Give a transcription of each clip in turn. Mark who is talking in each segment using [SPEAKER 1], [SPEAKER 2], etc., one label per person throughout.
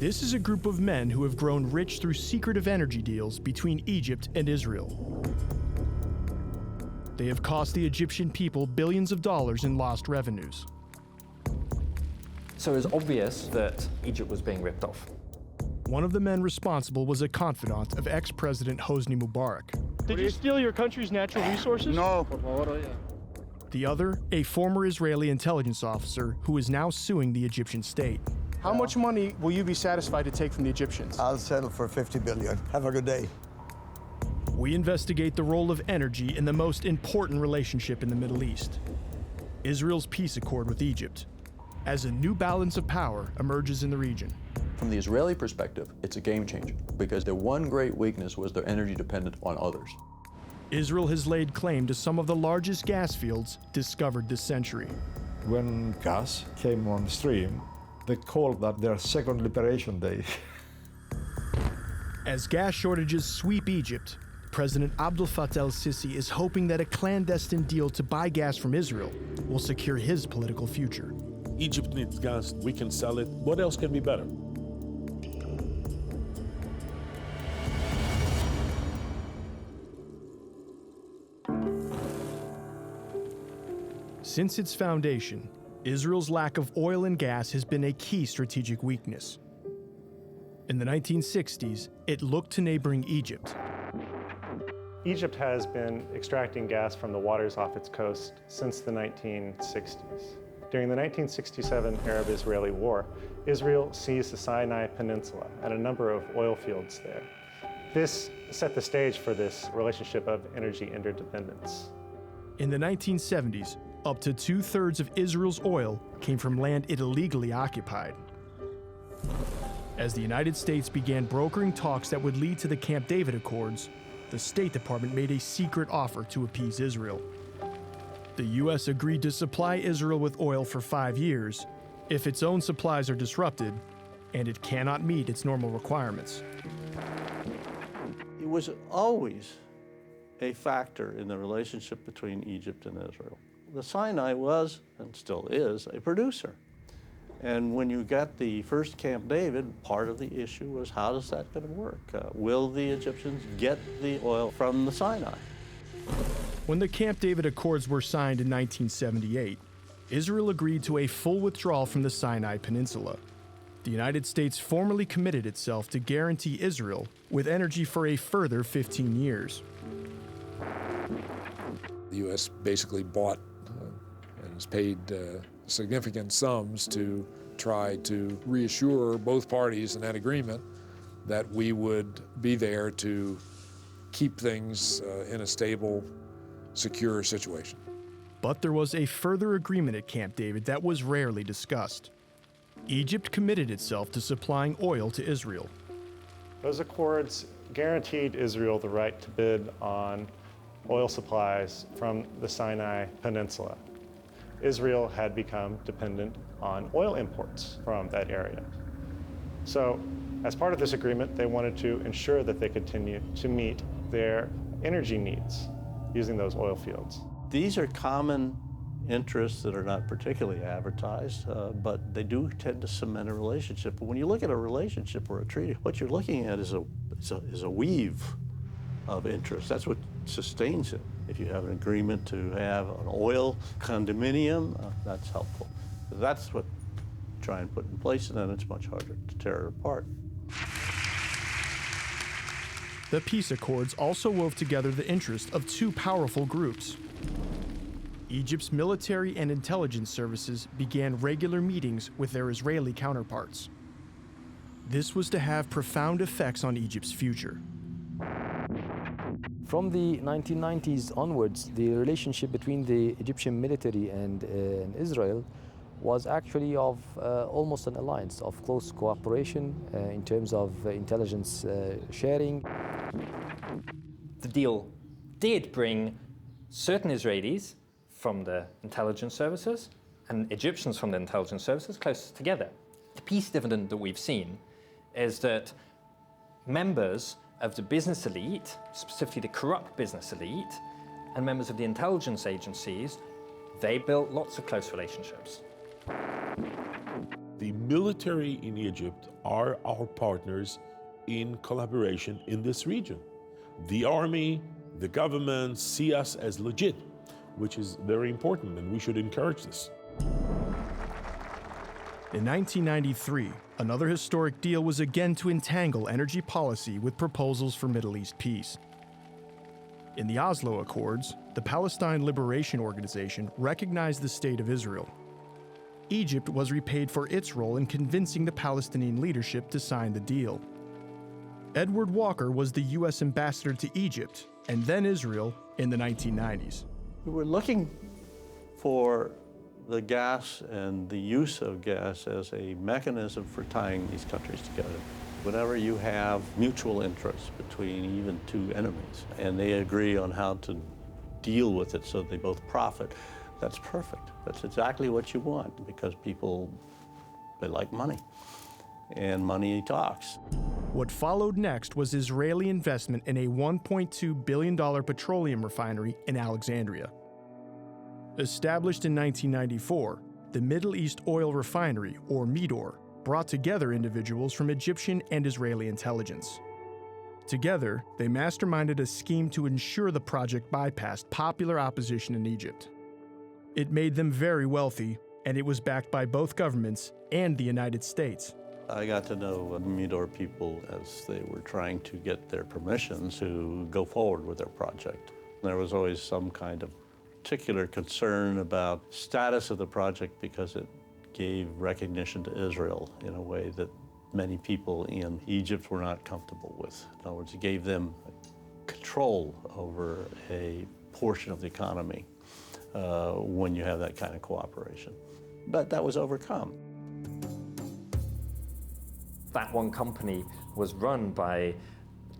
[SPEAKER 1] This is a group of men who have grown rich through secretive energy deals between Egypt and Israel. They have cost the Egyptian people billions of dollars in lost revenues.
[SPEAKER 2] So it was obvious that Egypt was being ripped off.
[SPEAKER 1] One of the men responsible was a confidant of ex-President Hosni Mubarak.
[SPEAKER 3] Did you steal your country's natural resources?
[SPEAKER 4] No.
[SPEAKER 1] The other, a former Israeli intelligence officer who is now suing the Egyptian state.
[SPEAKER 3] How much money will you be satisfied to take from the Egyptians?
[SPEAKER 4] I'll settle for 50 billion. Have a good day.
[SPEAKER 1] We investigate the role of energy in the most important relationship in the Middle East, Israel's peace accord with Egypt, as a new balance of power emerges in the region.
[SPEAKER 5] From the Israeli perspective, it's a game changer because their one great weakness was their energy dependence on others.
[SPEAKER 1] Israel has laid claim to some of the largest gas fields discovered this century.
[SPEAKER 6] When gas came on stream, they called that their second liberation day.
[SPEAKER 1] As gas shortages sweep Egypt, President Abdel Fattah el-Sisi is hoping that a clandestine deal to buy gas from Israel will secure his political future.
[SPEAKER 7] Egypt needs gas, we can sell it. What else can be better?
[SPEAKER 1] Since its foundation, Israel's lack of oil and gas has been a key strategic weakness. In the 1960s, it looked to neighboring Egypt.
[SPEAKER 8] Egypt has been extracting gas from the waters off its coast since the 1960s. During the 1967 Arab-Israeli War, Israel seized the Sinai Peninsula and a number of oil fields there. This set the stage for this relationship of energy interdependence.
[SPEAKER 1] In the 1970s, up to 2/3 of Israel's oil came from land it illegally occupied. As the United States began brokering talks that would lead to the Camp David Accords, the State Department made a secret offer to appease Israel. The U.S. agreed to supply Israel with oil for 5 years if its own supplies are disrupted and it cannot meet its normal requirements.
[SPEAKER 9] It was always a factor in the relationship between Egypt and Israel. The Sinai was, and still is, a producer. And when you got the first Camp David, part of the issue was how is that going to work? Will the Egyptians get the oil from the Sinai?
[SPEAKER 1] When the Camp David Accords were signed in 1978, Israel agreed to a full withdrawal from the Sinai Peninsula. The United States formally committed itself to guarantee Israel with energy for a further 15 years.
[SPEAKER 10] The U.S. basically bought and has paid significant sums to try to reassure both parties in that agreement that we would be there to keep things in a stable, secure situation.
[SPEAKER 1] But there was a further agreement at Camp David that was rarely discussed. Egypt committed itself to supplying oil to Israel.
[SPEAKER 8] Those accords guaranteed Israel the right to bid on oil supplies from the Sinai Peninsula. Israel had become dependent on oil imports from that area. So, as part of this agreement, they wanted to ensure that they continue to meet their energy needs using those oil fields.
[SPEAKER 9] These are common interests that are not particularly advertised, but they do tend to cement a relationship. But when you look at a relationship or a treaty, what you're looking at is a weave of interests. That's what sustains it. If you have an agreement to have an oil condominium, that's helpful. That's what you try and put in place, and then it's much harder to tear it apart.
[SPEAKER 1] The peace accords also wove together the interests of two powerful groups. Egypt's military and intelligence services began regular meetings with their Israeli counterparts. This was to have profound effects on Egypt's future.
[SPEAKER 11] From the 1990s onwards, the relationship between the Egyptian military and Israel was actually of almost an alliance, of close cooperation in terms of intelligence sharing.
[SPEAKER 2] The deal did bring certain Israelis from the intelligence services and Egyptians from the intelligence services closer together. The peace dividend that we've seen is that members of the business elite, specifically the corrupt business elite, and members of the intelligence agencies, they built lots of close relationships.
[SPEAKER 7] The military in Egypt are our partners in collaboration in this region. The army, the government see us as legit, which is very important, and we should encourage this.
[SPEAKER 1] In 1993, another historic deal was again to entangle energy policy with proposals for Middle East peace. In the Oslo Accords, the Palestine Liberation Organization recognized the State of Israel. Egypt was repaid for its role in convincing the Palestinian leadership to sign the deal. Edward Walker was the U.S. ambassador to Egypt and then Israel in the 1990s.
[SPEAKER 9] We were looking for the gas and the use of gas as a mechanism for tying these countries together. Whenever you have mutual interests between even two enemies and they agree on how to deal with it so they both profit, that's perfect. That's exactly what you want, because people, they like money, and money talks.
[SPEAKER 1] What followed next was Israeli investment in a $1.2 billion petroleum refinery in Alexandria. Established in 1994, the Middle East Oil Refinery, or MEDOR, brought together individuals from Egyptian and Israeli intelligence. Together, they masterminded a scheme to ensure the project bypassed popular opposition in Egypt. It made them very wealthy, and it was backed by both governments and the United States.
[SPEAKER 9] I got to know MEDOR people as they were trying to get their permission to go forward with their project. There was always some kind of particular concern about status of the project because it gave recognition to Israel in a way that many people in Egypt were not comfortable with. In other words, it gave them control over a portion of the economy when you have that kind of cooperation. But that was overcome.
[SPEAKER 2] That one company was run by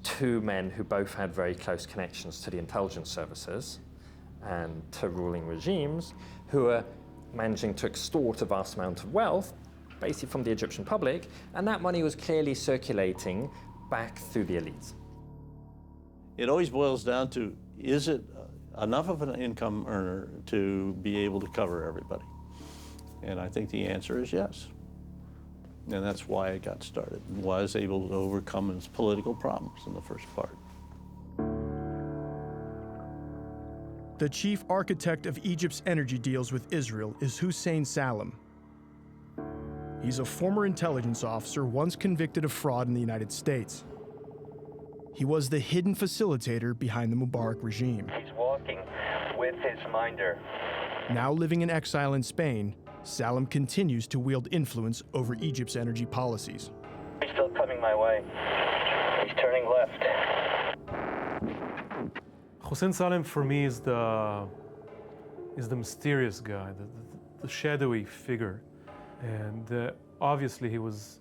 [SPEAKER 2] two men who both had very close connections to the intelligence services and to ruling regimes, who were managing to extort a vast amount of wealth, basically from the Egyptian public, and that money was clearly circulating back through the elites.
[SPEAKER 9] It always boils down to, is it enough of an income earner to be able to cover everybody? And I think the answer is yes. And that's why it got started, and was able to overcome its political problems in the first part.
[SPEAKER 1] The chief architect of Egypt's energy deals with Israel is Hussein Salem. He's a former intelligence officer once convicted of fraud in the United States. He was the hidden facilitator behind the Mubarak regime.
[SPEAKER 12] He's walking with his minder.
[SPEAKER 1] Now living in exile in Spain, Salem continues to wield influence over Egypt's energy policies.
[SPEAKER 12] He's still coming my way. He's turning left.
[SPEAKER 13] Hussein Salem for me is the mysterious guy, the shadowy figure, and obviously he was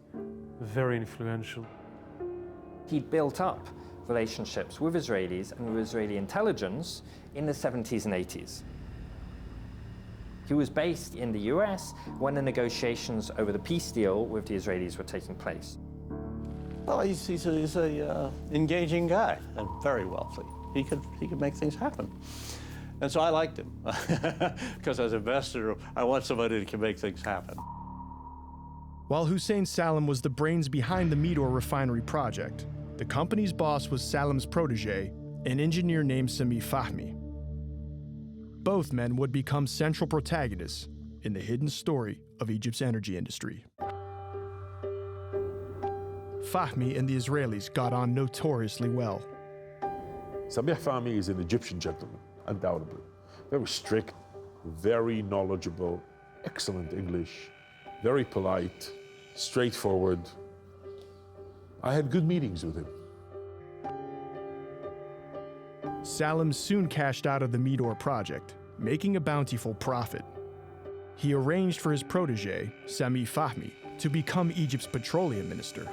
[SPEAKER 13] very influential.
[SPEAKER 2] He built up relationships with Israelis and with Israeli intelligence in the 70s and 80s. He was based in the US when the negotiations over the peace deal with the Israelis were taking place.
[SPEAKER 9] Well, he's a engaging guy and very wealthy. He could make things happen. And so I liked him, because as an investor, I want somebody that can make things happen.
[SPEAKER 1] While Hussein Salem was the brains behind the MEDOR refinery project, the company's boss was Salem's protege, an engineer named Sami Fahmy. Both men would become central protagonists in the hidden story of Egypt's energy industry. Fahmy and the Israelis got on notoriously well.
[SPEAKER 7] Sami Fahmy is an Egyptian gentleman, undoubtedly. Very strict, very knowledgeable, excellent English, very polite, straightforward. I had good meetings with him.
[SPEAKER 1] Salem soon cashed out of the MEDOR project, making a bountiful profit. He arranged for his protege, Sami Fahmy, to become Egypt's petroleum minister.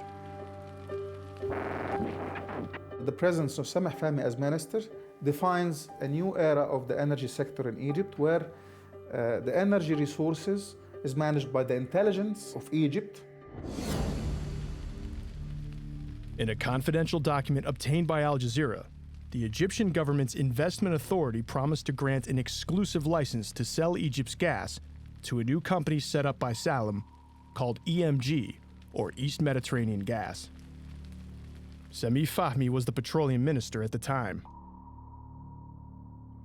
[SPEAKER 14] The presence of Sami Fahmy as minister defines a new era of the energy sector in Egypt, where the energy resources is managed by the intelligence of Egypt.
[SPEAKER 1] In a confidential document obtained by Al Jazeera, the Egyptian government's investment authority promised to grant an exclusive license to sell Egypt's gas to a new company set up by Salem called EMG, or East Mediterranean gas. Sami Fahmy was the petroleum minister at the time.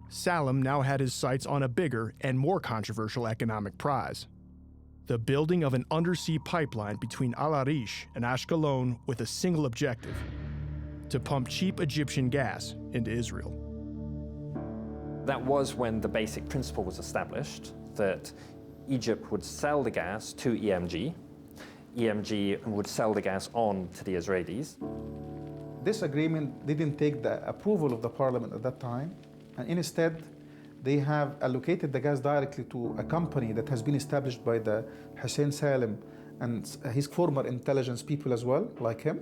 [SPEAKER 1] Salam now had his sights on a bigger and more controversial economic prize: the building of an undersea pipeline between Al Arish and Ashkelon with a single objective: to pump cheap Egyptian gas into Israel.
[SPEAKER 2] That was when the basic principle was established that Egypt would sell the gas to EMG. EMG would sell the gas on to the Israelis.
[SPEAKER 14] This agreement didn't take the approval of the parliament at that time, and instead they have allocated the gas directly to a company that has been established by the Hussein Salem and his former intelligence people as well, like him.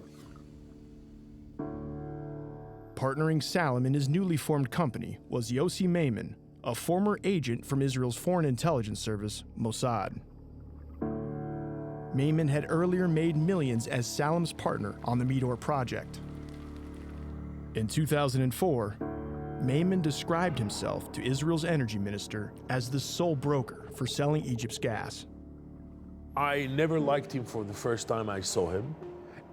[SPEAKER 1] Partnering Salam in his newly formed company was Yossi Maimon, a former agent from Israel's foreign intelligence service, Mossad. Maimon had earlier made millions as Salam's partner on the Meteor project. In 2004, Maimon described himself to Israel's energy minister as the sole broker for selling Egypt's gas.
[SPEAKER 7] I never liked him for the first time I saw him.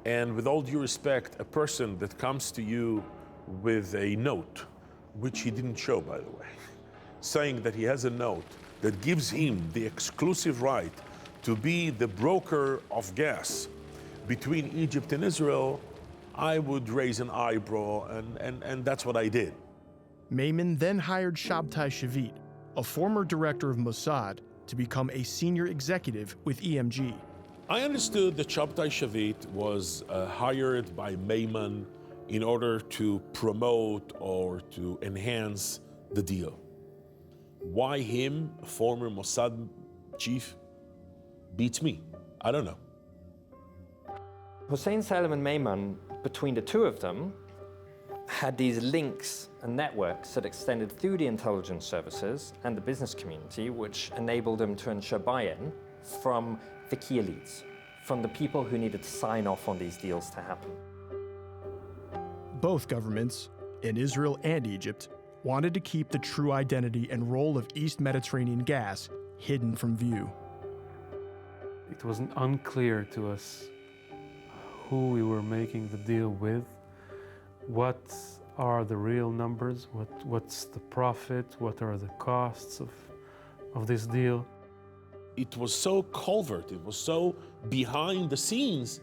[SPEAKER 7] And with all due respect, a person that comes to you with a note, which he didn't show, by the way, saying that he has a note that gives him the exclusive right to be the broker of gas between Egypt and Israel, I would raise an eyebrow, and that's what I did.
[SPEAKER 1] Maimon then hired Shabtai Shavit, a former director of Mossad, to become a senior executive with EMG.
[SPEAKER 7] I understood that Shabtai Shavit was hired by Maimon in order to promote or to enhance the deal. Why him, a former Mossad chief, beats me? I don't know.
[SPEAKER 2] Hussein Salem and Maimon, between the two of them, had these links and networks that extended through the intelligence services and the business community, which enabled them to ensure buy-in from the key elites, from the people who needed to sign off on these deals to happen.
[SPEAKER 1] Both governments, in Israel and Egypt, wanted to keep the true identity and role of East Mediterranean gas hidden from view.
[SPEAKER 13] It was unclear to us who we were making the deal with, what are the real numbers, what's the profit, what are the costs of this deal.
[SPEAKER 7] It was so covert, it was so behind the scenes,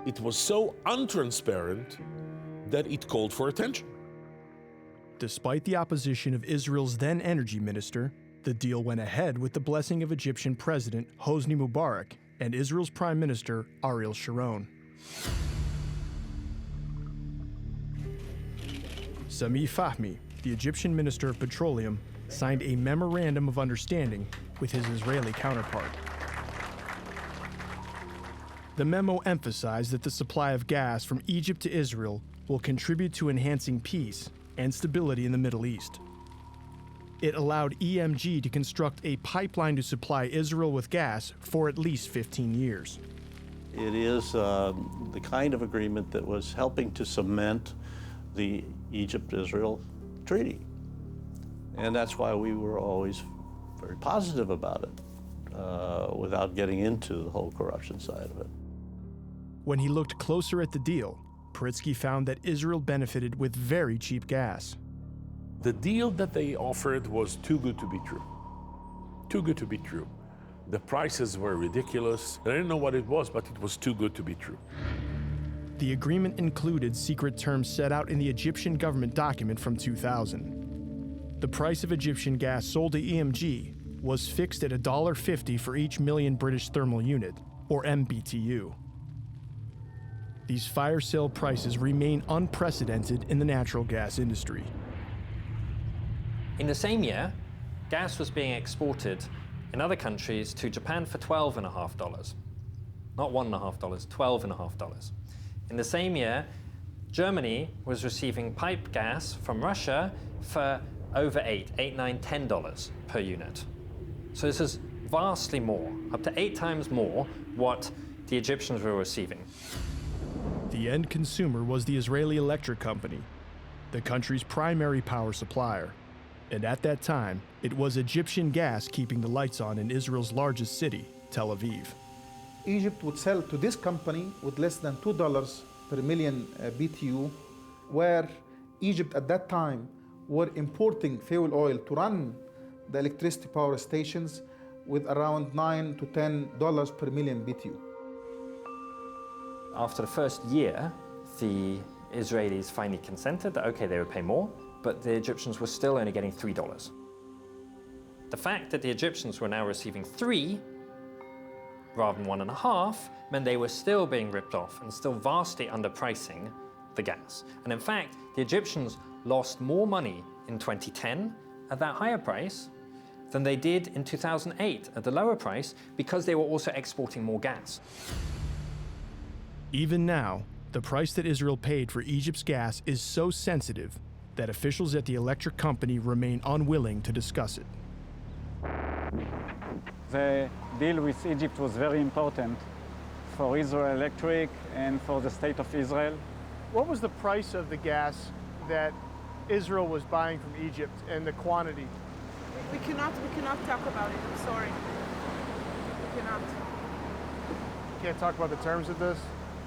[SPEAKER 7] it was so untransparent that it called for attention.
[SPEAKER 1] Despite the opposition of Israel's then energy minister, the deal went ahead with the blessing of Egyptian President Hosni Mubarak and Israel's Prime Minister Ariel Sharon. Sami Fahmy, the Egyptian Minister of Petroleum, signed a memorandum of understanding with his Israeli counterpart. The memo emphasized that the supply of gas from Egypt to Israel will contribute to enhancing peace and stability in the Middle East. It allowed EMG to construct a pipeline to supply Israel with gas for at least 15 years.
[SPEAKER 9] It is the kind of agreement that was helping to cement the Egypt-Israel treaty. And that's why we were always very positive about it, without getting into the whole corruption side of it.
[SPEAKER 1] When he looked closer at the deal, Paritsky found that Israel benefited with very cheap gas.
[SPEAKER 7] The deal that they offered was too good to be true. Too good to be true. The prices were ridiculous. I didn't know what it was, but it was too good to be true.
[SPEAKER 1] The agreement included secret terms set out in the Egyptian government document from 2000. The price of Egyptian gas sold to EMG was fixed at $1.50 for each million British thermal unit, or MBTU. These fire sale prices remain unprecedented in the natural gas industry.
[SPEAKER 2] In the same year, gas was being exported in other countries to Japan for $12.50. Not $1.50, $12.50. In the same year, Germany was receiving pipe gas from Russia for over $8, $9, $10 per unit. So this is vastly more, up to 8 times more what the Egyptians were receiving.
[SPEAKER 1] The end consumer was the Israeli Electric Company, the country's primary power supplier. And at that time, it was Egyptian gas keeping the lights on in Israel's largest city, Tel Aviv.
[SPEAKER 14] Egypt would sell to this company with less than $2 per million BTU, where Egypt at that time were importing fuel oil to run the electricity power stations with around $9 to $10 per million BTU.
[SPEAKER 2] After the first year, the Israelis finally consented that, okay, they would pay more, but the Egyptians were still only getting $3. The fact that the Egyptians were now receiving 3 rather than 1.5 meant they were still being ripped off and still vastly underpricing the gas. And in fact, the Egyptians lost more money in 2010 at that higher price than they did in 2008 at the lower price because they were also exporting more gas.
[SPEAKER 1] Even now, the price that Israel paid for Egypt's gas is so sensitive that officials at the electric company remain unwilling to discuss it.
[SPEAKER 15] The deal with Egypt was very important for Israel Electric and for the state of Israel.
[SPEAKER 3] What was the price of the gas that Israel was buying from Egypt and the quantity?
[SPEAKER 16] We cannot talk about it. I'm sorry. We cannot.
[SPEAKER 3] You can't talk about the terms of this?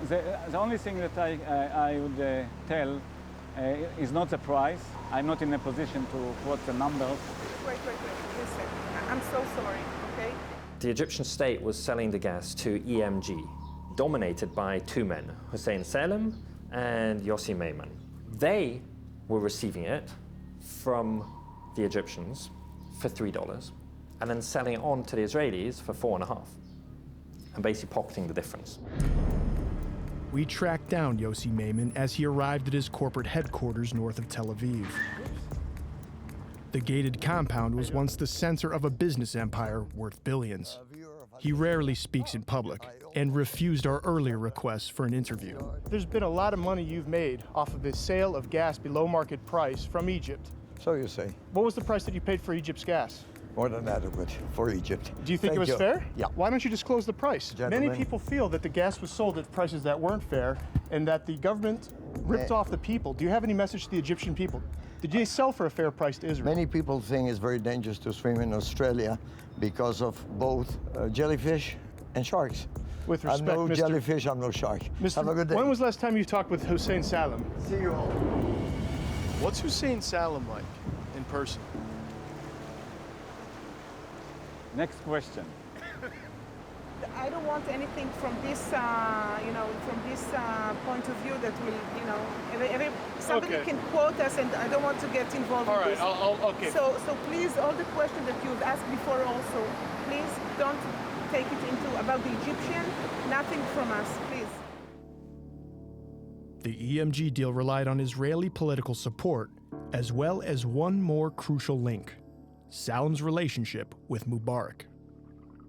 [SPEAKER 15] The only thing that I would tell is not the price. I'm not in a position to quote the numbers.
[SPEAKER 16] Wait. Listen, I'm so sorry, okay?
[SPEAKER 2] The Egyptian state was selling the gas to EMG, dominated by 2 men, Hussein Salem and Yossi Maiman. They were receiving it from the Egyptians for $3 and then selling it on to the Israelis for 4.5 and basically pocketing the difference.
[SPEAKER 1] We tracked down Yossi Maiman as he arrived at his corporate headquarters north of Tel Aviv. The gated compound was once the center of a business empire worth billions. He rarely speaks in public and refused our earlier requests for an interview.
[SPEAKER 3] There's been a lot of money you've made off of the sale of gas below market price from Egypt.
[SPEAKER 4] So you say.
[SPEAKER 3] What was the price that you paid for Egypt's gas?
[SPEAKER 4] More than adequate for Egypt.
[SPEAKER 3] Do you think it was fair?
[SPEAKER 4] Yeah.
[SPEAKER 3] Why don't you disclose the price?
[SPEAKER 4] Gentlemen.
[SPEAKER 3] Many people feel that the gas was sold at prices that weren't fair and that the government ripped off the people. Do you have any message to the Egyptian people? Did they sell for a fair price to Israel?
[SPEAKER 4] Many people think it's very dangerous to swim in Australia because of both jellyfish and sharks.
[SPEAKER 3] With respect,
[SPEAKER 4] I'm no jellyfish, I'm no shark. Have a good day.
[SPEAKER 3] When was the last time you talked with Hussein Salem?
[SPEAKER 4] See you all.
[SPEAKER 3] What's Hussein Salem like in person?
[SPEAKER 15] Next question.
[SPEAKER 16] I don't want anything from this, from this point of view that will, somebody
[SPEAKER 3] Okay.
[SPEAKER 16] can quote us, and I don't want to get involved
[SPEAKER 3] All
[SPEAKER 16] in
[SPEAKER 3] right,
[SPEAKER 16] this.
[SPEAKER 3] okay.
[SPEAKER 16] So please, all the questions that you've asked before also, please don't take it into about the Egyptian, nothing from us, please.
[SPEAKER 1] The EMG deal relied on Israeli political support, as well as one more crucial link: Salem's relationship with Mubarak.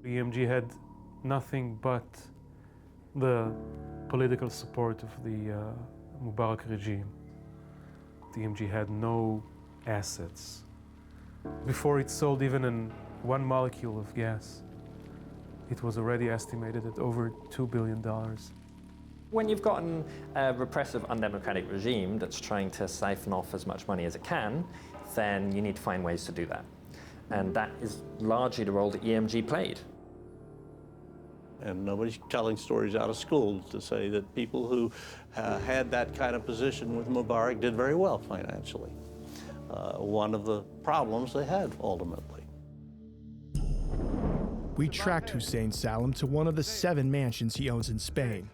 [SPEAKER 13] EMG had nothing but the political support of the Mubarak regime. The EMG had no assets. Before it sold even one molecule of gas, it was already estimated at over $2 billion.
[SPEAKER 2] When you've got a repressive, undemocratic regime that's trying to siphon off as much money as it can, then you need to find ways to do that. And that is largely the role that EMG played.
[SPEAKER 9] And nobody's telling stories out of school to say that people who had that kind of position with Mubarak did very well financially. One of the problems they had ultimately.
[SPEAKER 1] We tracked Hussein Salem to one of the 7 mansions he owns in Spain.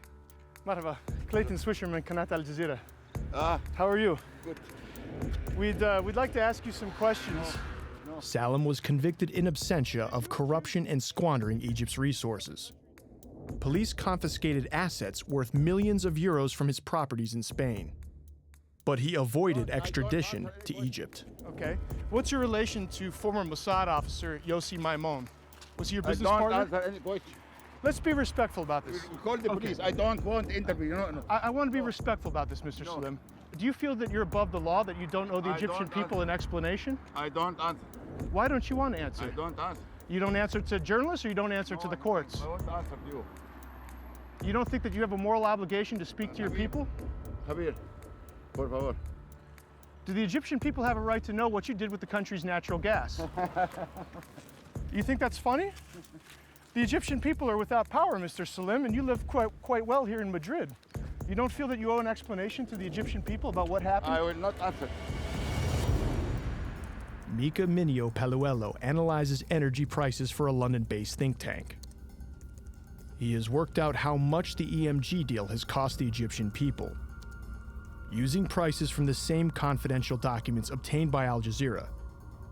[SPEAKER 3] Marhaba, Clayton Swisher من قناة Al Jazeera. How are you?
[SPEAKER 4] Good.
[SPEAKER 3] We'd like to ask you some questions.
[SPEAKER 1] Salem was convicted in absentia of corruption and squandering Egypt's resources. Police confiscated assets worth millions of euros from his properties in Spain. But he avoided extradition to Egypt.
[SPEAKER 3] Okay. What's your relation to former Mossad officer Yossi Maiman? Was he your business partner?
[SPEAKER 17] Answer any question.
[SPEAKER 3] Let's be respectful about this.
[SPEAKER 17] Call the police. I don't want interview. No.
[SPEAKER 3] I want to be respectful about this, Mr. Salim. Do you feel that you're above the law, that you don't owe the Egyptian people an explanation?
[SPEAKER 17] I don't answer.
[SPEAKER 3] Why don't you want to answer?
[SPEAKER 17] I don't answer.
[SPEAKER 3] You don't answer to journalists, or you don't answer to the courts?
[SPEAKER 17] I won't answer to you.
[SPEAKER 3] You don't think that you have a moral obligation to speak to your people?
[SPEAKER 17] Javier, por favor.
[SPEAKER 3] Do the Egyptian people have a right to know what you did with the country's natural gas? You think that's funny? The Egyptian people are without power, Mr. Salim, and you live quite well here in Madrid. You don't feel that you owe an explanation to the Egyptian people about what happened?
[SPEAKER 17] I will not answer.
[SPEAKER 1] Mika Minio Paluelo analyzes energy prices for a London-based think tank. He has worked out how much the EMG deal has cost the Egyptian people. Using prices from the same confidential documents obtained by Al Jazeera,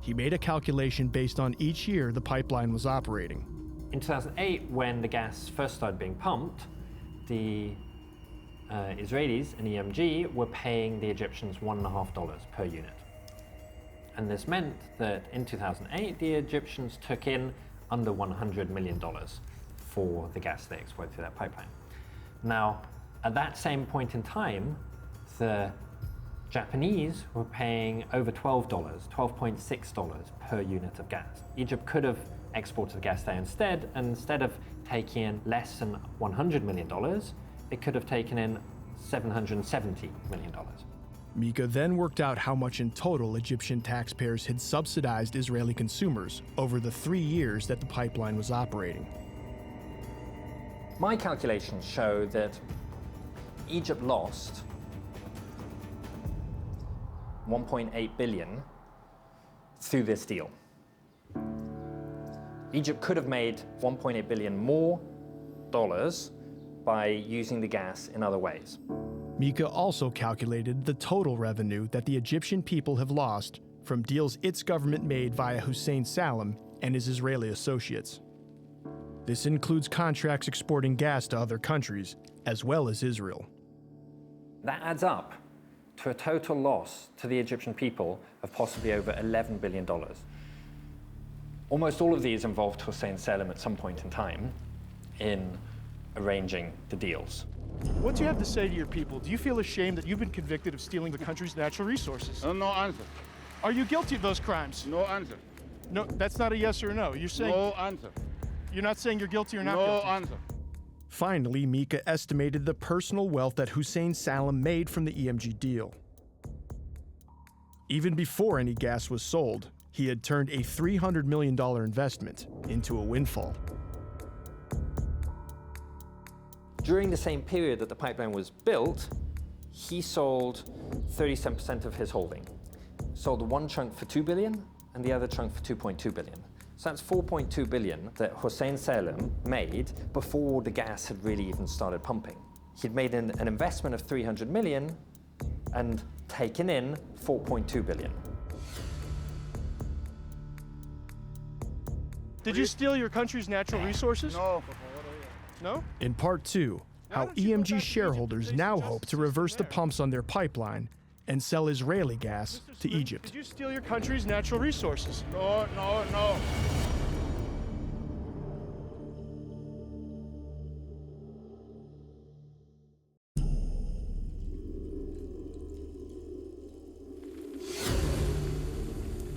[SPEAKER 1] he made a calculation based on each year the pipeline was operating.
[SPEAKER 2] In 2008, when the gas first started being pumped, the Israelis and EMG were paying the Egyptians $1.50 per unit. And this meant that in 2008, the Egyptians took in under $100 million for the gas they exported through that pipeline. Now, at that same point in time, the Japanese were paying over $12.6 per unit of gas. Egypt could have exported the gas there instead, and instead of taking in less than $100 million, it could have taken in $770 million.
[SPEAKER 1] Mika then worked out how much in total Egyptian taxpayers had subsidized Israeli consumers over the 3 years that the pipeline was operating.
[SPEAKER 2] My calculations show that Egypt lost $1.8 billion through this deal. Egypt could have made $1.8 billion more dollars by using the gas in other ways.
[SPEAKER 1] Mika also calculated the total revenue that the Egyptian people have lost from deals its government made via Hussein Salem and his Israeli associates. This includes contracts exporting gas to other countries, as well as Israel.
[SPEAKER 2] That adds up to a total loss to the Egyptian people of possibly over $11 billion. Almost all of these involved Hussein Salem at some point in time in arranging the deals.
[SPEAKER 3] What do you have to say to your people? Do you feel ashamed that you've been convicted of stealing the country's natural resources?
[SPEAKER 17] No answer.
[SPEAKER 3] Are you guilty of those crimes?
[SPEAKER 17] No answer.
[SPEAKER 3] No, that's not a yes or a no. You're saying...
[SPEAKER 17] No answer.
[SPEAKER 3] You're not saying you're guilty or not
[SPEAKER 17] no
[SPEAKER 3] guilty?
[SPEAKER 17] No answer.
[SPEAKER 1] Finally, Mika estimated the personal wealth that Hussein Salem made from the EMG deal. Even before any gas was sold, he had turned a $300 million investment into a windfall.
[SPEAKER 2] During the same period that the pipeline was built, he sold 37% of his holding. Sold one chunk for $2 billion and the other chunk for $2.2 billion. So that's $4.2 billion that Hussein Salem made before the gas had really even started pumping. He'd made an investment of $300 million and taken in $4.2 billion.
[SPEAKER 3] Did you steal your country's natural resources?
[SPEAKER 17] No.
[SPEAKER 3] No?
[SPEAKER 1] In part 2, how EMG shareholders now hope to reverse the pumps on their pipeline and sell Israeli gas to Egypt.
[SPEAKER 3] Did you steal your country's natural resources?
[SPEAKER 17] No.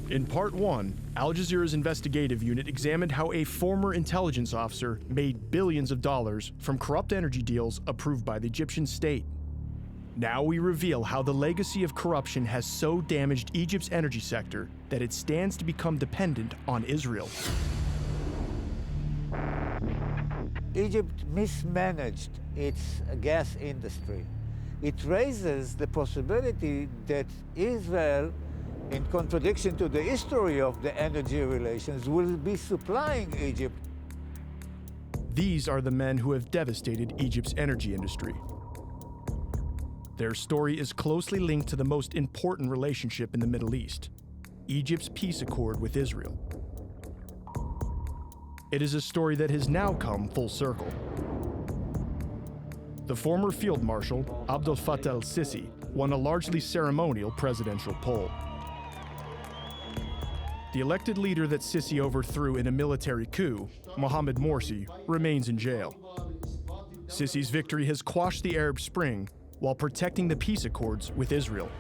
[SPEAKER 1] In part 1, Al Jazeera's investigative unit examined how a former intelligence officer made billions of dollars from corrupt energy deals approved by the Egyptian state. Now we reveal how the legacy of corruption has so damaged Egypt's energy sector that it stands to become dependent on Israel.
[SPEAKER 18] Egypt mismanaged its gas industry. It raises the possibility that Israel, in contradiction to the history of the energy relations, will be supplying Egypt.
[SPEAKER 1] These are the men who have devastated Egypt's energy industry. Their story is closely linked to the most important relationship in the Middle East, Egypt's peace accord with Israel. It is a story that has now come full circle. The former field marshal, Abdel Fattah el-Sisi, won a largely ceremonial presidential poll. The elected leader that Sisi overthrew in a military coup, Mohamed Morsi, remains in jail. Sisi's victory has quashed the Arab Spring while protecting the peace accords with Israel.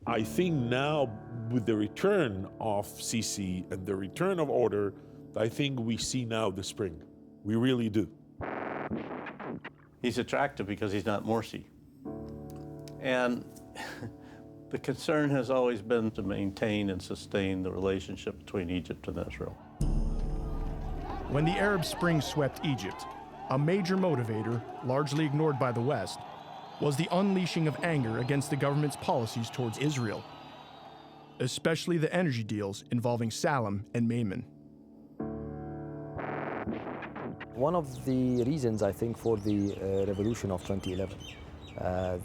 [SPEAKER 7] I think now, with the return of Sisi and the return of order, I think we see now the spring. We really do.
[SPEAKER 9] He's attractive because he's not Morsi. And The concern has always been to maintain and sustain the relationship between Egypt and Israel.
[SPEAKER 1] When the Arab Spring swept Egypt, a major motivator, largely ignored by the West, was the unleashing of anger against the government's policies towards Israel, especially the energy deals involving Salem and Maimon.
[SPEAKER 11] One of the reasons, I think, for the revolution of 2011,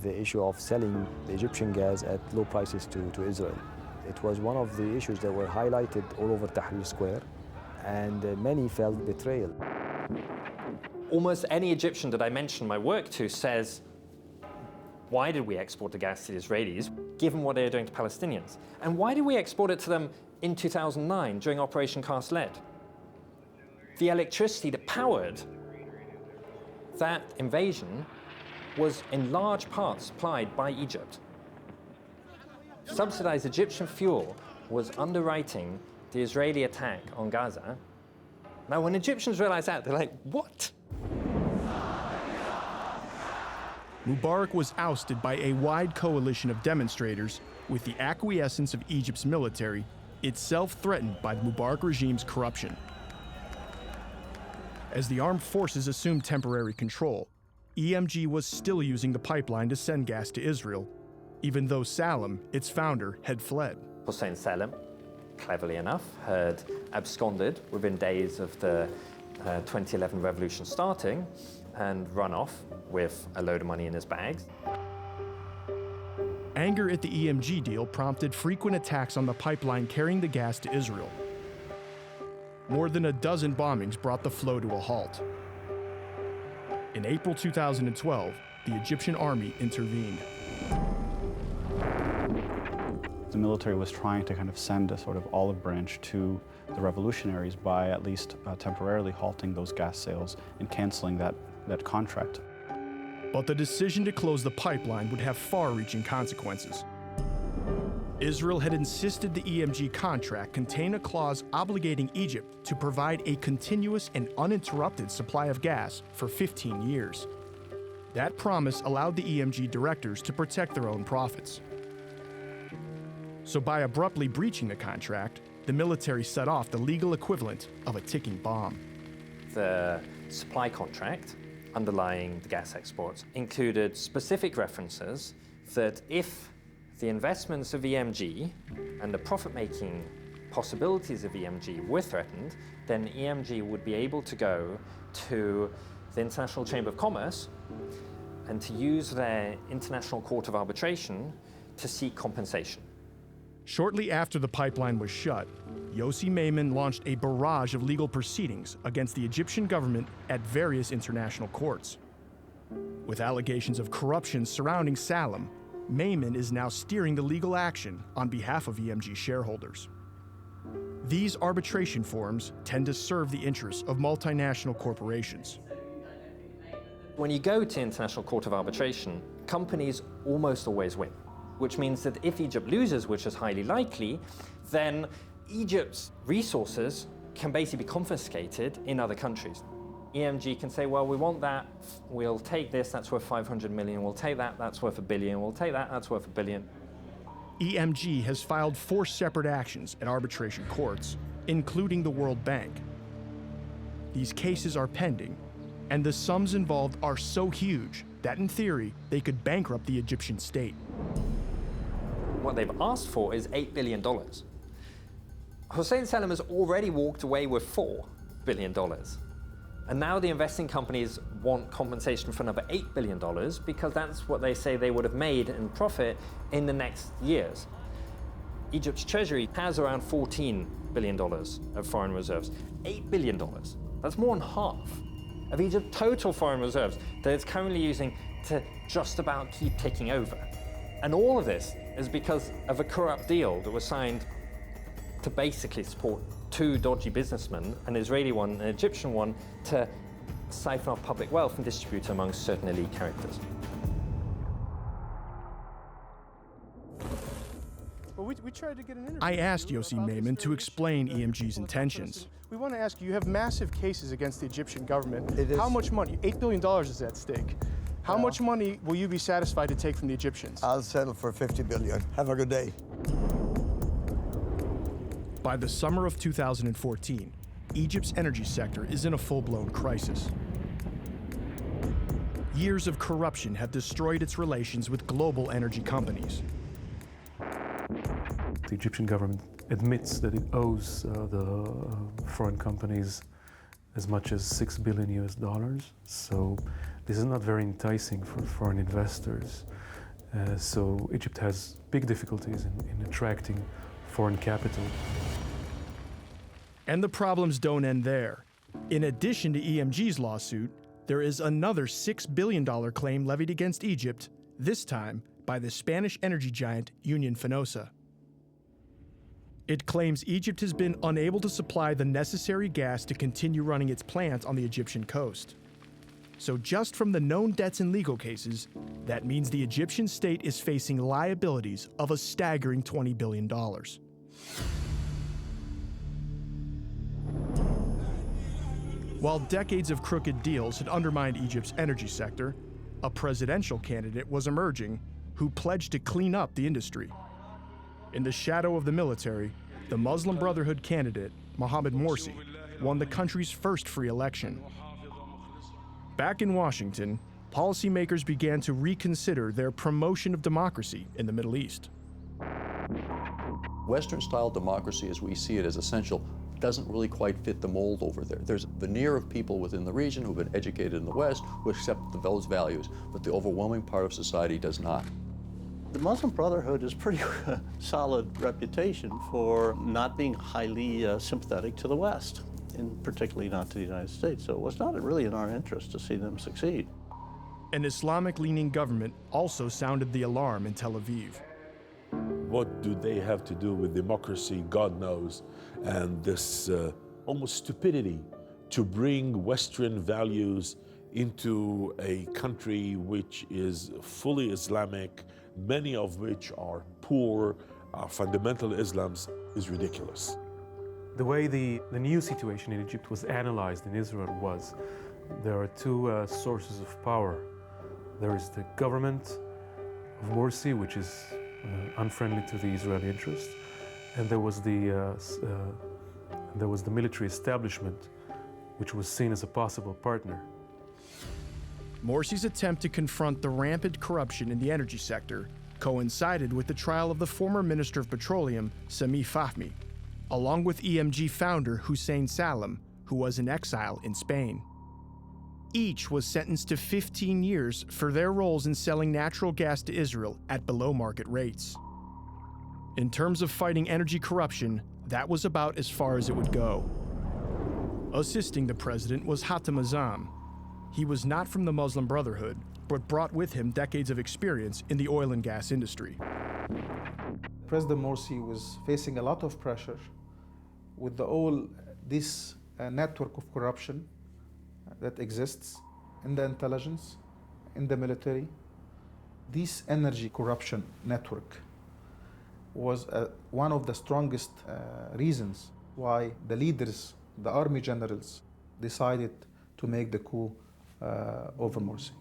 [SPEAKER 11] the issue of selling the Egyptian gas at low prices to Israel. It was one of the issues that were highlighted all over Tahrir Square, and many felt betrayal.
[SPEAKER 2] Almost any Egyptian that I mention my work to says, why did we export the gas to the Israelis, given what they're doing to Palestinians? And why did we export it to them in 2009 during Operation Cast Lead? The electricity that powered that invasion was in large part supplied by Egypt. Subsidized Egyptian fuel was underwriting the Israeli attack on Gaza. Now, when Egyptians realize that, they're like, what?
[SPEAKER 1] Mubarak was ousted by a wide coalition of demonstrators with the acquiescence of Egypt's military, itself threatened by the Mubarak regime's corruption. As the armed forces assumed temporary control, EMG was still using the pipeline to send gas to Israel, even though Salem, its founder, had fled.
[SPEAKER 2] Hussein Salem, cleverly enough, had absconded within days of the 2011 revolution starting and run off with a load of money in his bags.
[SPEAKER 1] Anger at the EMG deal prompted frequent attacks on the pipeline carrying the gas to Israel. More than a dozen bombings brought the flow to a halt. In April 2012, the Egyptian army intervened.
[SPEAKER 19] The military was trying to kind of send a sort of olive branch to the revolutionaries by at least temporarily halting those gas sales and canceling that contract.
[SPEAKER 1] But the decision to close the pipeline would have far-reaching consequences. Israel had insisted the EMG contract contain a clause obligating Egypt to provide a continuous and uninterrupted supply of gas for 15 years. That promise allowed the EMG directors to protect their own profits. So by abruptly breaching the contract, the military set off the legal equivalent of a ticking bomb.
[SPEAKER 2] The supply contract underlying the gas exports included specific references that if the investments of EMG and the profit-making possibilities of EMG were threatened, then EMG would be able to go to the International Chamber of Commerce and to use their International Court of Arbitration to seek compensation.
[SPEAKER 1] Shortly after the pipeline was shut, Yossi Maimon launched a barrage of legal proceedings against the Egyptian government at various international courts. With allegations of corruption surrounding Salem, Maimon is now steering the legal action on behalf of EMG shareholders. These arbitration forums tend to serve the interests of multinational corporations.
[SPEAKER 2] When you go to International Court of Arbitration, companies almost always win, which means that if Egypt loses, which is highly likely, then Egypt's resources can basically be confiscated in other countries. EMG can say, well, we want that, we'll take this, that's worth 500 million, we'll take that, that's worth $1 billion, we'll take that, that's worth $1 billion.
[SPEAKER 1] EMG has filed 4 separate actions at arbitration courts, including the World Bank. These cases are pending, and the sums involved are so huge that, in theory, they could bankrupt the Egyptian state.
[SPEAKER 2] What they've asked for is $8 billion. Hussein Salem has already walked away with $4 billion. And now the investing companies want compensation for another $8 billion because that's what they say they would have made in profit in the next years. Egypt's treasury has around $14 billion of foreign reserves. $8 billion, that's more than half of Egypt's total foreign reserves that it's currently using to just about keep ticking over. And all of this is because of a corrupt deal that was signed to basically support 2 dodgy businessmen, an Israeli one, an Egyptian one, to siphon off public wealth and distribute among certain elite characters.
[SPEAKER 3] Well, we tried to get an interview.
[SPEAKER 1] I asked Yossi Maimon to explain EMG's intentions.
[SPEAKER 3] We want to ask you have massive cases against the Egyptian government.
[SPEAKER 4] It is.
[SPEAKER 3] How much money? $8 billion is at stake. How much money will you be satisfied to take from the Egyptians?
[SPEAKER 4] I'll settle for 50 billion. Have a good day.
[SPEAKER 1] By the summer of 2014, Egypt's energy sector is in a full-blown crisis. Years of corruption have destroyed its relations with global energy companies.
[SPEAKER 13] The Egyptian government admits that it owes the foreign companies as much as $6 billion US. So this is not very enticing for foreign investors. So Egypt has big difficulties in attracting foreign capital.
[SPEAKER 1] And the problems don't end there. In addition to EMG's lawsuit, there is another $6 billion claim levied against Egypt, this time by the Spanish energy giant Union Fenosa. It claims Egypt has been unable to supply the necessary gas to continue running its plants on the Egyptian coast. So just from the known debts and legal cases, that means the Egyptian state is facing liabilities of a staggering $20 billion. While decades of crooked deals had undermined Egypt's energy sector, a presidential candidate was emerging who pledged to clean up the industry. In the shadow of the military, the Muslim Brotherhood candidate, Mohamed Morsi, won the country's first free election. Back in Washington, policymakers began to reconsider their promotion of democracy in the Middle East.
[SPEAKER 5] Western-style democracy, as we see it as essential, doesn't really quite fit the mold over there. There's a veneer of people within the region who've been educated in the West who accept those values, but the overwhelming part of society does not.
[SPEAKER 9] The Muslim Brotherhood is pretty solid reputation for not being highly sympathetic to the West, and particularly not to the United States. So it was not really in our interest to see them succeed.
[SPEAKER 1] An Islamic-leaning government also sounded the alarm in Tel Aviv.
[SPEAKER 7] What do they have to do with democracy? God knows. And this almost stupidity to bring Western values into a country which is fully Islamic, many of which are poor, fundamental Islams, is ridiculous.
[SPEAKER 13] The way the new situation in Egypt was analyzed in Israel was, there are two sources of power. There is the government of Morsi, which is unfriendly to the Israeli interests, and there was the military establishment, which was seen as a possible partner.
[SPEAKER 1] Morsi's attempt to confront the rampant corruption in the energy sector coincided with the trial of the former Minister of Petroleum, Sami Fahmy, along with EMG founder Hussein Salem, who was in exile in Spain. Each was sentenced to 15 years for their roles in selling natural gas to Israel at below market rates. In terms of fighting energy corruption, that was about as far as it would go. Assisting the president was Hatem Azam. He was not from the Muslim Brotherhood, but brought with him decades of experience in the oil and gas industry.
[SPEAKER 14] President Morsi was facing a lot of pressure with this network of corruption that exists in the intelligence, in the military. This energy corruption network was one of the strongest reasons why the leaders, the army generals, decided to make the coup over Morsi.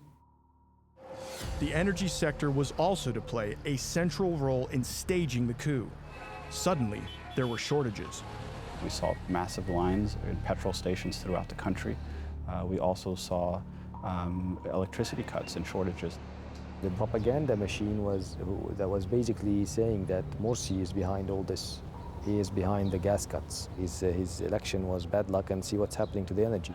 [SPEAKER 1] The energy sector was also to play a central role in staging the coup. Suddenly, there were shortages.
[SPEAKER 19] We saw massive lines in petrol stations throughout the country. We also saw electricity cuts and shortages.
[SPEAKER 11] The propaganda machine was basically saying that Morsi is behind all this. He is behind the gas cuts. His election was bad luck, and see what's happening to the energy.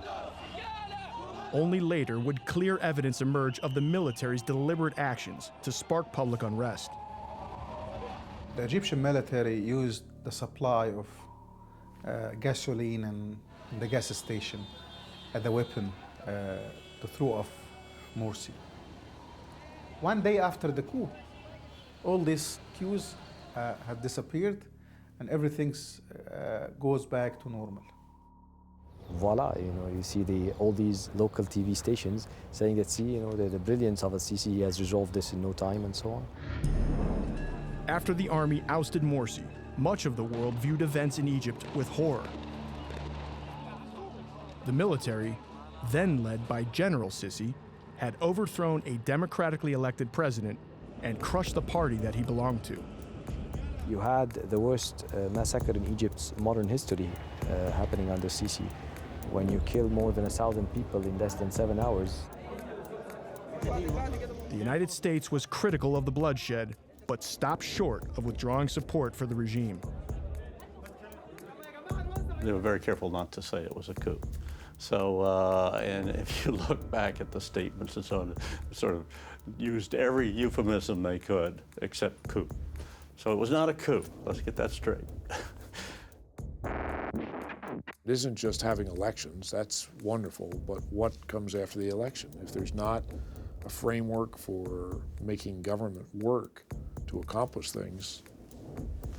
[SPEAKER 1] Only later would clear evidence emerge of the military's deliberate actions to spark public unrest.
[SPEAKER 14] The Egyptian military used the supply of gasoline and the gas station as a weapon to throw off Morsi. One day after the coup, all these queues have disappeared and everything goes back to normal.
[SPEAKER 11] Voila, you see all these local TV stations saying that, see, the brilliance of al-Sisi has resolved this in no time and so on.
[SPEAKER 1] After the army ousted Morsi, much of the world viewed events in Egypt with horror. The military, then led by General Sisi, had overthrown a democratically elected president and crushed the party that he belonged to.
[SPEAKER 11] You had the worst massacre in Egypt's modern history happening under Sisi, when you kill more than 1,000 people in less than 7 hours.
[SPEAKER 1] The United States was critical of the bloodshed, but stopped short of withdrawing support for the regime.
[SPEAKER 9] They were very careful not to say it was a coup. So, and if you look back at the statements and so on, sort of used every euphemism they could except coup. So it was not a coup. Let's get that straight.
[SPEAKER 10] It isn't just having elections, that's wonderful, but what comes after the election? If there's not a framework for making government work to accomplish things,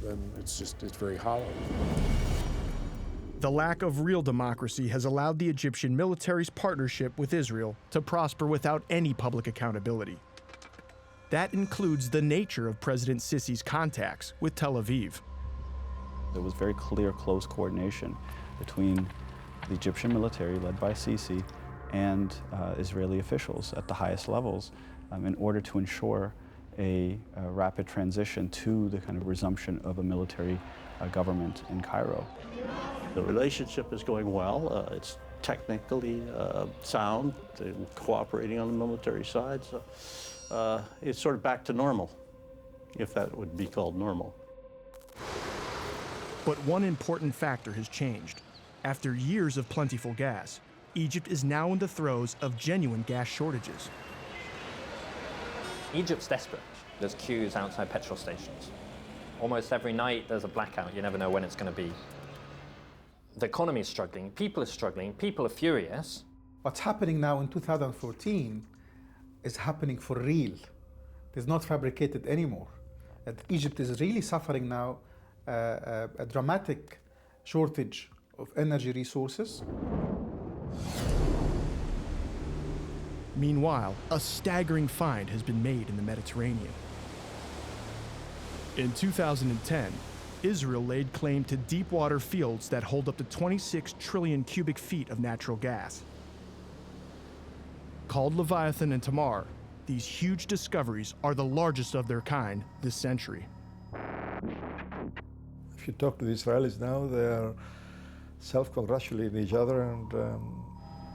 [SPEAKER 10] then it's very hollow.
[SPEAKER 1] The lack of real democracy has allowed the Egyptian military's partnership with Israel to prosper without any public accountability. That includes the nature of President Sisi's contacts with Tel Aviv.
[SPEAKER 19] There was very clear, close coordination between the Egyptian military, led by Sisi, and Israeli officials at the highest levels in order to ensure a rapid transition to the kind of resumption of a military government in Cairo.
[SPEAKER 9] The relationship is going well. It's technically sound. They're cooperating on the military side. So it's sort of back to normal, if that would be called normal.
[SPEAKER 1] But one important factor has changed. After years of plentiful gas, Egypt is now in the throes of genuine gas shortages.
[SPEAKER 2] Egypt's desperate. There's queues outside petrol stations. Almost every night there's a blackout. You never know when it's going to be. The economy is struggling, people are furious.
[SPEAKER 14] What's happening now in 2014 is happening for real. It's not fabricated anymore. Egypt is really suffering now a dramatic shortage of energy resources.
[SPEAKER 1] Meanwhile, a staggering find has been made in the Mediterranean. In 2010, Israel laid claim to deep water fields that hold up to 26 trillion cubic feet of natural gas. Called Leviathan and Tamar, these huge discoveries are the largest of their kind this century.
[SPEAKER 6] If you talk to the Israelis now, they are self-congratulating each other, and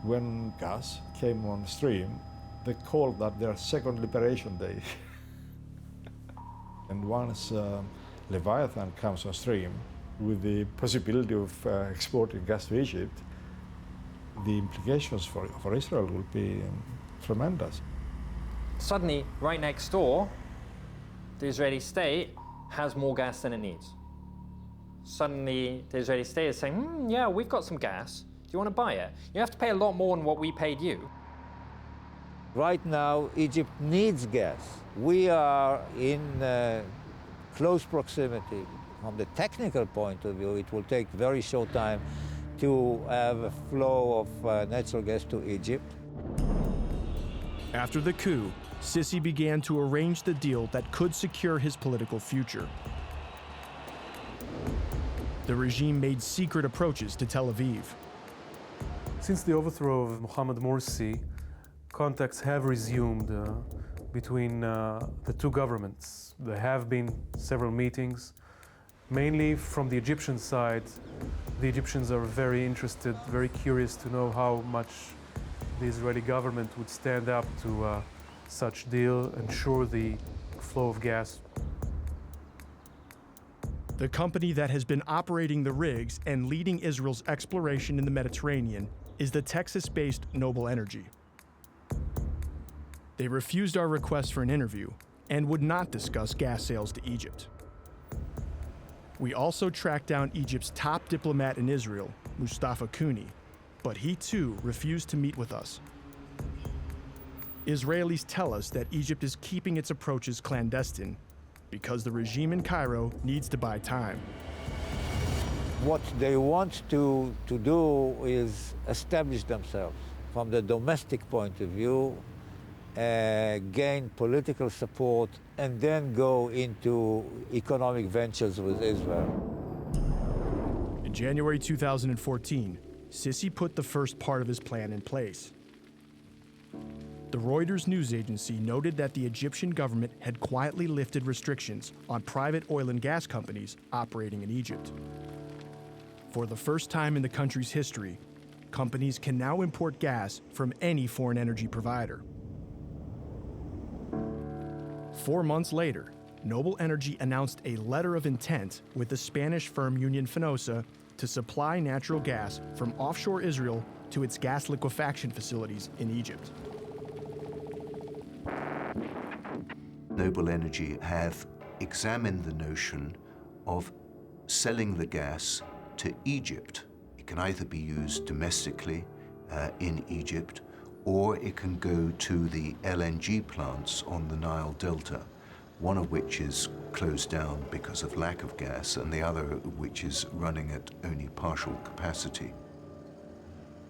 [SPEAKER 6] when gas came on stream, they called that their second liberation day. And once Leviathan comes on stream, with the possibility of exporting gas to Egypt, the implications for Israel will be tremendous.
[SPEAKER 2] Suddenly, right next door, the Israeli state has more gas than it needs. Suddenly, the Israeli state is saying, yeah, we've got some gas. Do you want to buy it? You have to pay a lot more than what we paid you.
[SPEAKER 18] Right now, Egypt needs gas. We are in close proximity. From the technical point of view, it will take very short time to have a flow of natural gas to Egypt.
[SPEAKER 1] After the coup, Sisi began to arrange the deal that could secure his political future. The regime made secret approaches to Tel Aviv.
[SPEAKER 13] Since the overthrow of Mohamed Morsi, contacts have resumed between the two governments. There have been several meetings, mainly from the Egyptian side. The Egyptians are very interested, very curious to know how much the Israeli government would stand up to such deal, ensure the flow of gas.
[SPEAKER 1] The company that has been operating the rigs and leading Israel's exploration in the Mediterranean is the Texas-based Noble Energy. They refused our request for an interview and would not discuss gas sales to Egypt. We also tracked down Egypt's top diplomat in Israel, Mustafa Cooney, but he too refused to meet with us. Israelis tell us that Egypt is keeping its approaches clandestine because the regime in Cairo needs to buy time.
[SPEAKER 18] What they want to do is establish themselves from the domestic point of view, gain political support, and then go into economic ventures with Israel.
[SPEAKER 1] In January 2014, Sisi put the first part of his plan in place. The Reuters news agency noted that the Egyptian government had quietly lifted restrictions on private oil and gas companies operating in Egypt. For the first time in the country's history, companies can now import gas from any foreign energy provider. 4 months later, Noble Energy announced a letter of intent with the Spanish firm Union Fenosa to supply natural gas from offshore Israel to its gas liquefaction facilities in Egypt.
[SPEAKER 20] Noble Energy have examined the notion of selling the gas to Egypt. It can either be used domestically in Egypt, or it can go to the LNG plants on the Nile Delta, one of which is closed down because of lack of gas, and the other which is running at only partial capacity.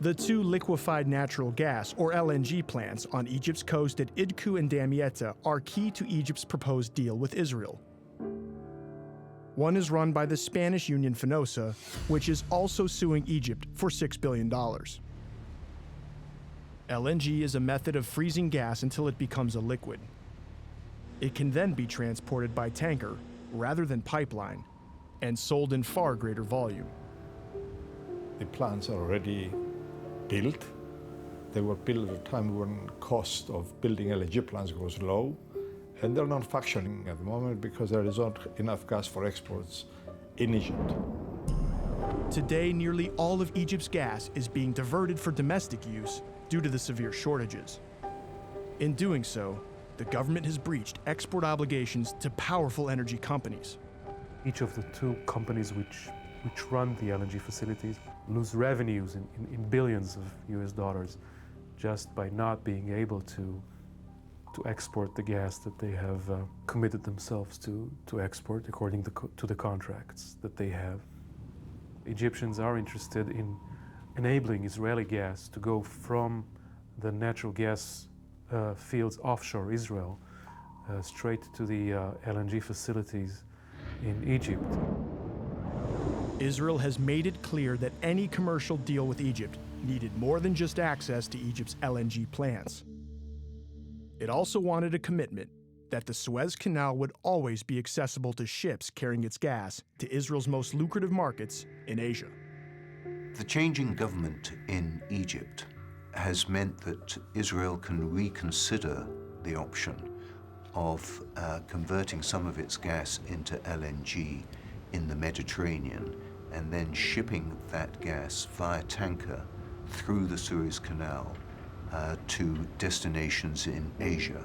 [SPEAKER 1] The two liquefied natural gas, or LNG plants, on Egypt's coast at Idku and Damietta are key to Egypt's proposed deal with Israel. One is run by the Spanish Union Fenosa, which is also suing Egypt for $6 billion. LNG is a method of freezing gas until it becomes a liquid. It can then be transported by tanker rather than pipeline and sold in far greater volume.
[SPEAKER 6] The plants are already built. They were built at a time when cost of building LNG plants was low, and they're not functioning at the moment because there is not enough gas for exports in Egypt.
[SPEAKER 1] Today, nearly all of Egypt's gas is being diverted for domestic use due to the severe shortages. In doing so, the government has breached export obligations to powerful energy companies.
[SPEAKER 13] Each of the two companies which run the LNG facilities lose revenues in billions of US dollars just by not being able to export the gas that they have committed themselves to export according to the contracts that they have. Egyptians are interested in enabling Israeli gas to go from the natural gas fields offshore Israel straight to the LNG facilities in Egypt.
[SPEAKER 1] Israel has made it clear that any commercial deal with Egypt needed more than just access to Egypt's LNG plants. It also wanted a commitment that the Suez Canal would always be accessible to ships carrying its gas to Israel's most lucrative markets in Asia.
[SPEAKER 20] The changing government in Egypt has meant that Israel can reconsider the option of converting some of its gas into LNG in the Mediterranean and then shipping that gas via tanker through the Suez Canal to destinations in Asia.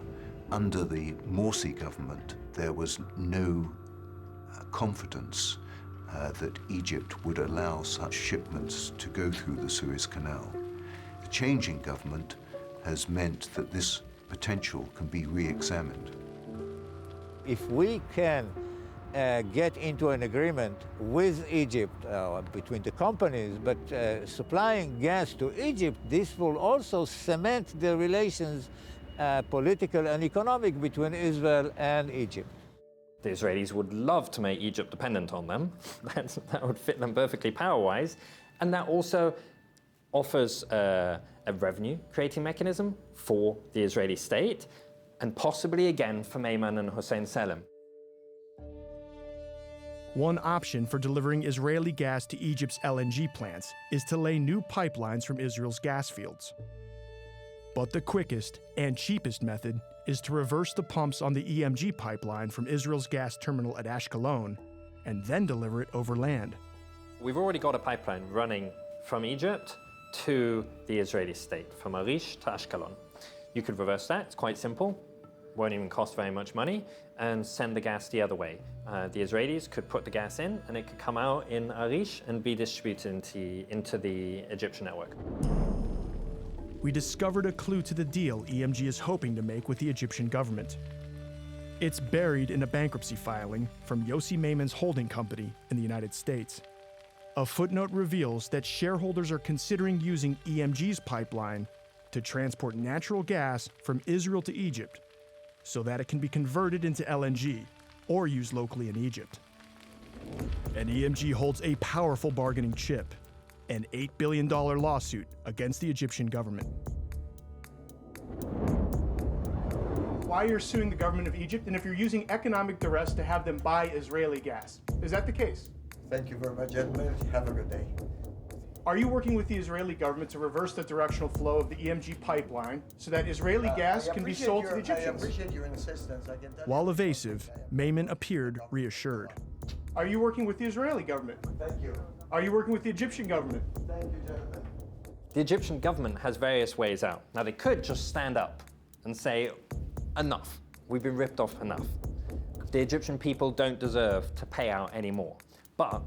[SPEAKER 20] Under the Morsi government, there was no confidence that Egypt would allow such shipments to go through the Suez Canal. The changing government has meant that this potential can be re-examined.
[SPEAKER 18] If we can get into an agreement with Egypt between the companies, but supplying gas to Egypt, this will also cement the relations, political and economic, between Israel and Egypt.
[SPEAKER 2] The Israelis would love to make Egypt dependent on them. That would fit them perfectly power-wise. And that also offers a revenue-creating mechanism for the Israeli state, and possibly again for Maimon and Hossein Salem.
[SPEAKER 1] One option for delivering Israeli gas to Egypt's LNG plants is to lay new pipelines from Israel's gas fields. But the quickest and cheapest method is to reverse the pumps on the EMG pipeline from Israel's gas terminal at Ashkelon and then deliver it over land.
[SPEAKER 2] We've already got a pipeline running from Egypt to the Israeli state, from Arish to Ashkelon. You could reverse that, it's quite simple, won't even cost very much money, and send the gas the other way. The Israelis could put the gas in and it could come out in Arish and be distributed into the Egyptian network.
[SPEAKER 1] We discovered a clue to the deal EMG is hoping to make with the Egyptian government. It's buried in a bankruptcy filing from Yossi Maimon's holding company in the United States. A footnote reveals that shareholders are considering using EMG's pipeline to transport natural gas from Israel to Egypt so that it can be converted into LNG or used locally in Egypt. And EMG holds a powerful bargaining chip, an $8 billion lawsuit against the Egyptian government.
[SPEAKER 3] why you're suing the government of Egypt and if you're using economic duress to have them buy Israeli gas. Is that the case?
[SPEAKER 4] Thank you very much, gentlemen. Have a good day.
[SPEAKER 3] Are you working with the Israeli government to reverse the directional flow of the EMG pipeline so that Israeli gas can be sold to the Egyptians?
[SPEAKER 4] I appreciate your insistence. I can tell
[SPEAKER 1] While evasive, Mayman appeared reassured.
[SPEAKER 3] Are you working with the Israeli government?
[SPEAKER 4] Thank you.
[SPEAKER 3] Are you working with the Egyptian government?
[SPEAKER 4] Thank you, gentlemen.
[SPEAKER 2] The Egyptian government has various ways out. Now, they could just stand up and say, enough, we've been ripped off enough. The Egyptian people don't deserve to pay out anymore. But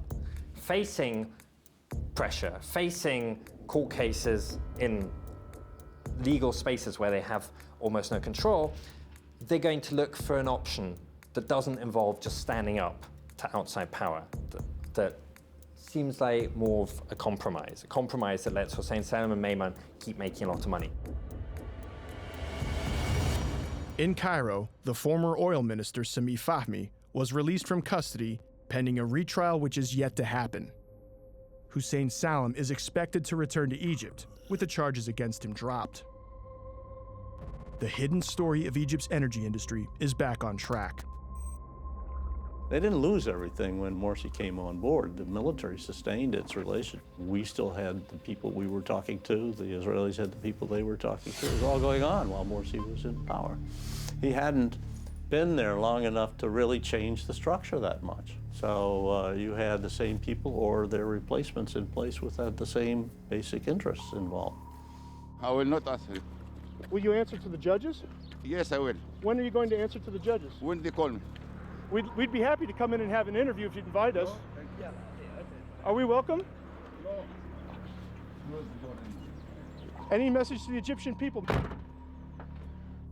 [SPEAKER 2] facing pressure, facing court cases in legal spaces where they have almost no control, they're going to look for an option that doesn't involve just standing up to outside power, that seems like more of a compromise that lets Hossein Salem and Mayman keep making a lot of money.
[SPEAKER 1] In Cairo, the former oil minister Sami Fahmy was released from custody pending a retrial which is yet to happen. Hussein Salem is expected to return to Egypt with the charges against him dropped. The hidden story of Egypt's energy industry is back on track.
[SPEAKER 9] They didn't lose everything when Morsi came on board. The military sustained its relation. We still had the people we were talking to. The Israelis had the people they were talking to. It was all going on while Morsi was in power. He hadn't been there long enough to really change the structure that much. So you had the same people or their replacements in place with the same basic interests involved.
[SPEAKER 17] I will not answer.
[SPEAKER 3] Will you answer to the judges?
[SPEAKER 17] Yes, I will.
[SPEAKER 3] When are you going to answer to the judges?
[SPEAKER 17] When they call me.
[SPEAKER 3] We'd be happy to come in and have an interview if you'd invite us. Are we welcome? Any message to the Egyptian people?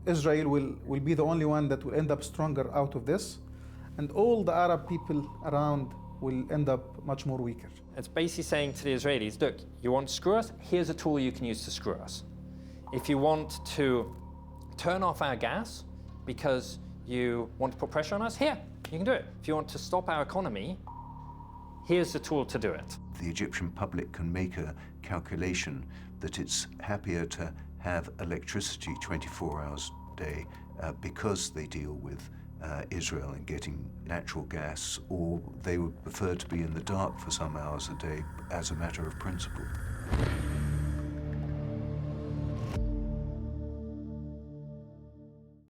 [SPEAKER 14] Israel will be the only one that will end up stronger out of this, and all the Arab people around will end up much more weaker.
[SPEAKER 2] It's basically saying to the Israelis, look, you want to screw us? Here's a tool you can use to screw us. If you want to turn off our gas because you want to put pressure on us, here, you can do it. If you want to stop our economy, here's the tool to do it.
[SPEAKER 20] The Egyptian public can make a calculation that it's happier to have electricity 24 hours a day because they deal with Israel and getting natural gas, or they would prefer to be in the dark for some hours a day as a matter of principle.